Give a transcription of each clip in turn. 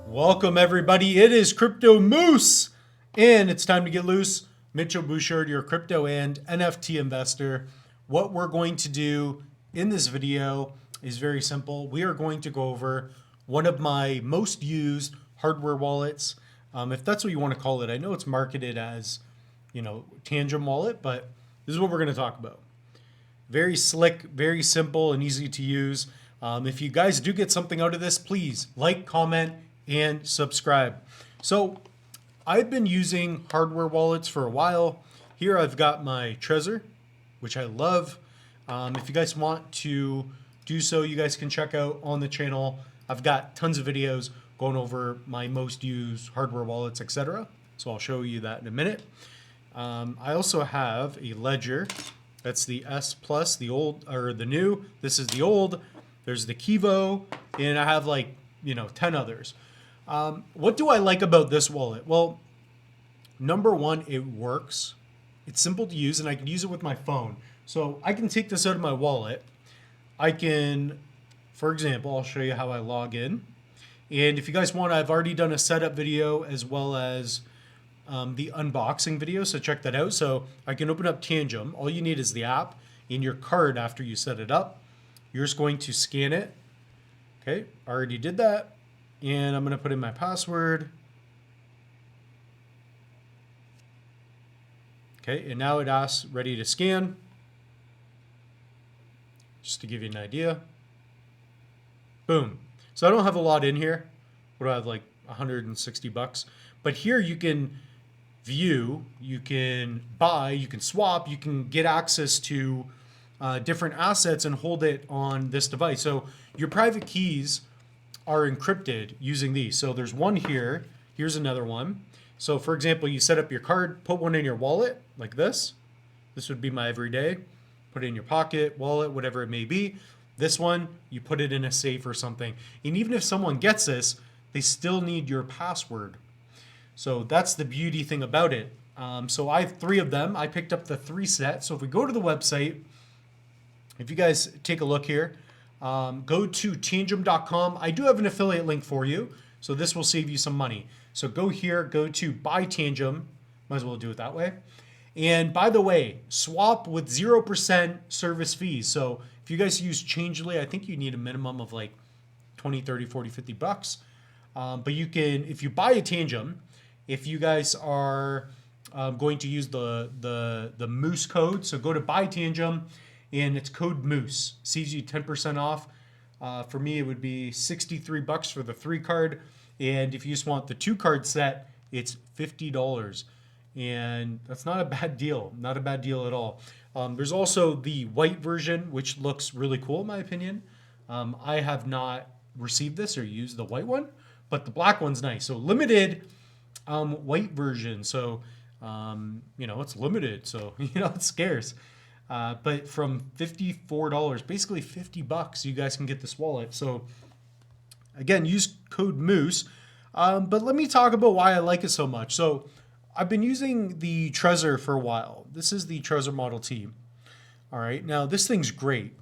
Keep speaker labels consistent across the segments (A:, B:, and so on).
A: Welcome everybody. It is Crypto Moose, and it's time to get loose. Mitchell Bouchard, your crypto and NFT investor. What we're going to do in this video is very simple. We are going to go over one of my most used hardware wallets, if that's what you want to call it. I know it's marketed as, Tangem Wallet, but this is what we're going to talk about. Very slick, very simple, and easy to use. If you guys do get something out of this, please like, comment, and subscribe. So I've been using hardware wallets for a while. Here I've got my Trezor, which I love. If you guys want to do so, you guys can check out on the channel. I've got tons of videos going over my most used hardware wallets, etc. So I'll show you that in a minute. I also have a Ledger. That's the S Plus, the old or the new. This is the old. There's the Kivo, and I have 10 others. What do I like about this wallet? Well, number one, it works. It's simple to use, and I can use it with my phone. So I can take this out of my wallet. I can, for example, I'll show you how I log in. And if you guys want, I've already done a setup video as well as the unboxing video, so check that out. So I can open up Tangem. All you need is the app and your card after you set it up. You're just going to scan it. Okay, I already did that. And I'm going to put in my password. Okay, and now it asks ready to scan. Just to give you an idea. Boom. So I don't have a lot in here. What do I have, like 160 bucks? But here you can view, you can buy, you can swap, you can get access to different assets and hold it on this device. So your private keys are encrypted using these. So there's one here. Here's another one. So for example, you set up your card, put one in your wallet like this. This would be my everyday. Put it in your pocket, wallet, whatever it may be. This one, you put it in a safe or something. And even if someone gets this, they still need your password. So that's the beauty thing about it. So I have 3 of them. I picked up the 3 set. So if we go to the website, if you guys take a look here, go to tangem.com. I do have an affiliate link for you, so this will save you some money. So go here, go to buy Tangem. Might as well do it that way. And by the way, swap with 0% service fees. So if you guys use Changely, I think you need a minimum of like 20, 30, 40, 50 bucks. But you can, if you buy a Tangem, if you guys are going to use the Moose code, so go to buy Tangem, and it's code Moose. Saves you 10% off. For me, it would be 63 bucks for the 3 card. And if you just want the 2 card set, it's $50. And that's not a bad deal. Not a bad deal at all. There's also the white version, which looks really cool in my opinion. I have not received this or used the white one, but the black one's nice. So limited white version. So, it's limited. So, it's scarce. But from $54, basically 50 bucks, you guys can get this wallet. So again, use code Moose. But let me talk about why I like it so much. So I've been using the Trezor for a while. This is the Trezor Model T. All right. Now this thing's great,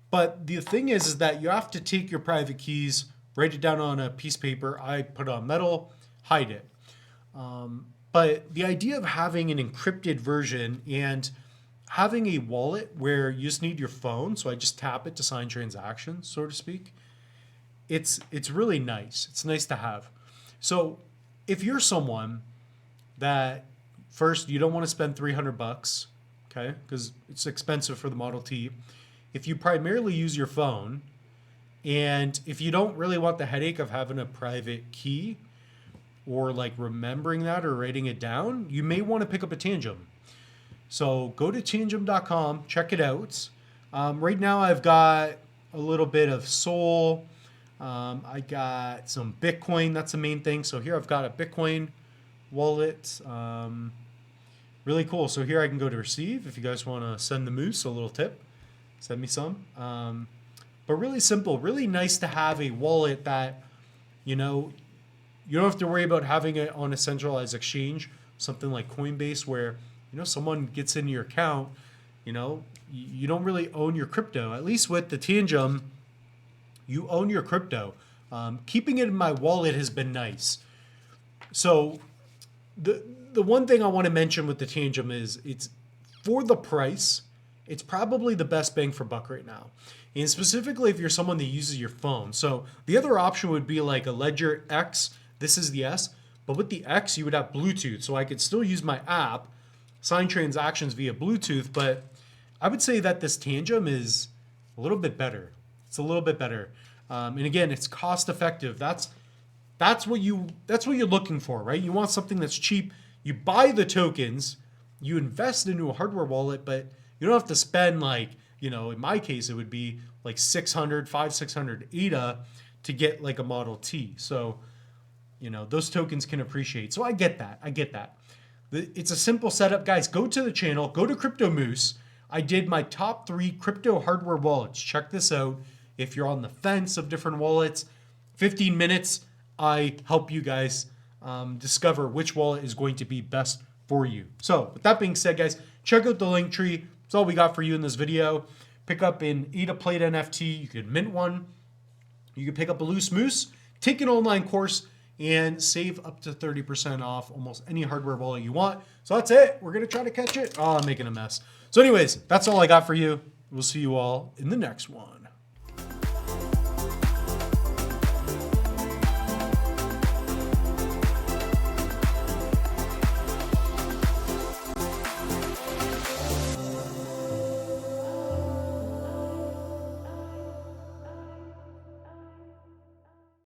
A: but the thing is that you have to take your private keys, write it down on a piece of paper. I put it on metal, hide it. But the idea of having an encrypted version and having a wallet where you just need your phone, so I just tap it to sign transactions, so to speak, it's really nice. It's nice to have. So if you're someone that first you don't want to spend 300 bucks, okay, because it's expensive for the Model T. If you primarily use your phone, and if you don't really want the headache of having a private key or like remembering that or writing it down, you may want to pick up a Tangem. So go to tangem.com, check it out. Right now I've got a little bit of Sol. I got some Bitcoin. That's the main thing. So here I've got a Bitcoin wallet. Really cool. So here I can go to receive. If you guys want to send the Moose a little tip, send me some. But really simple, really nice to have a wallet that, you don't have to worry about having it on a centralized exchange, something like Coinbase where someone gets into your account, you don't really own your crypto. At least with the Tangem, you own your crypto. Keeping it in my wallet has been nice. So the one thing I want to mention with the Tangem is it's for the price, it's probably the best bang for buck right now. And specifically if you're someone that uses your phone. So the other option would be like a Ledger X. This is the S. But with the X, you would have Bluetooth. So I could still use my app, sign transactions via Bluetooth. But I would say that this Tangem is a little bit better. It's a little bit better. And again, it's cost effective. That's what you're looking for, right? You want something that's cheap. You buy the tokens, you invest into a hardware wallet, but you don't have to spend like, in my case, it would be like 600 ADA to get like a Model T. So, those tokens can appreciate. So I get that. It's a simple setup. Guys, go to the channel, go to Crypto Moose. I did my top 3 crypto hardware wallets. Check this out. If you're on the fence of different wallets, 15 minutes, I help you guys discover which wallet is going to be best for you. So with that being said, guys, check out the link tree. That's all we got for you in this video. Pick up an ADA Plate NFT. You could mint one. You could pick up a Loose Moose, take an online course, and save up to 30% off almost any hardware wallet you want. So that's it. We're going to try to catch it. Oh, I'm making a mess. So anyways, that's all I got for you. We'll see you all in the next one.